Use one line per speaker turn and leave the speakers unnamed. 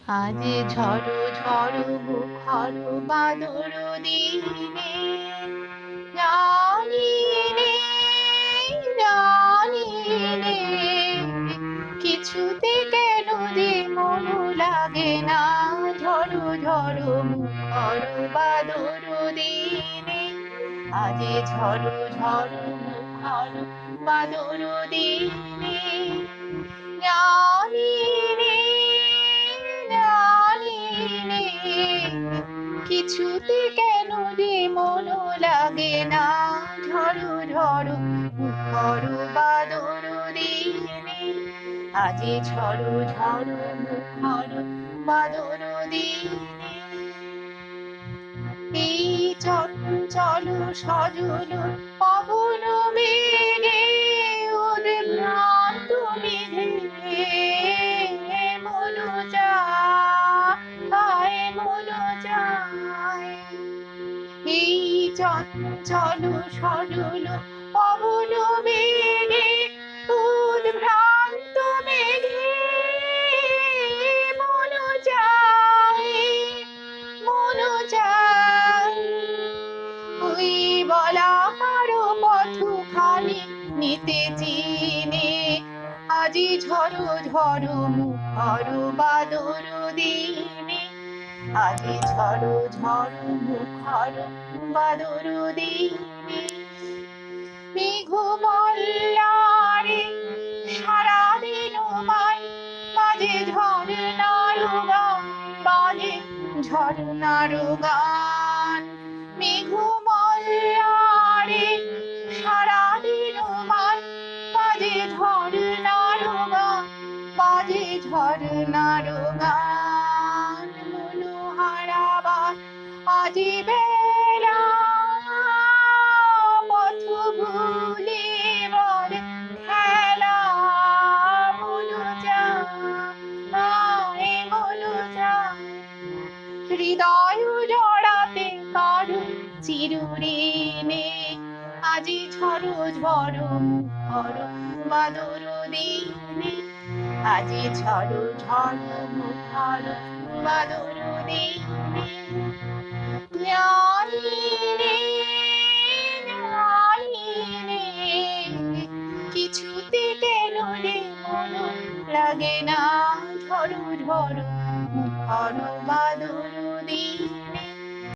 আজ ঝড়ো ঝড়ো মুখর বাদর দিনে জানি নে জানি নে কিছুতে কেন যে মন লাগে না। ঝড়ো ঝড়ো মুখর বাদর দিনে আজ ঝড়ো ঝড়ো মুখর বাদর দিনে জানি নে জানি নে কিছুতে কেন যে মন লাগে না। ঝড়ো ঝড়ো মুখর বাদর দিনে আজ ঝড়ো ঝড়ো মুখর বাদর দিনে এই চঞ্চল সজল পবন বেগে ওদের ভ্রান্ত মেঘে মন যায় মন যায়। এই চঞ্চল সজল পবন বেগে উদ্ভ্রান্ত মেঘে মন যায় মন যায়। ওই বলা কারো পথ খালি নিতে চিনে আজি ঝড়ো ঝড়ো মুখর বাদর দিনে আজি ঝড়ো ঝড়ো মুখর বাদর দিনে মেঘ মল্লারে সারাদিন মাই বাজে ঝর্ণার গান বাজে ঝর্ণার গান। মেঘ মল্লারে সারাদিন মাই বাজে ঝর্ণার গান বাজে ঝর্ণার গান। মনোহারাবার আজি বেলা পথ ভুলে বর খেলা মন যায় মন যায়। হৃদয় জড়াতে কারো চিরঋণে আজি ঝড়ো ঝড়ো মুখর বাদর দিনে আজি ঝড়ো ঝড়ো মুখর বাদর দিনে জানি নে জানি নে কিছুতে কেন রে মন লাগে না। ঝড়ো ঝড়ো মুখর বাদর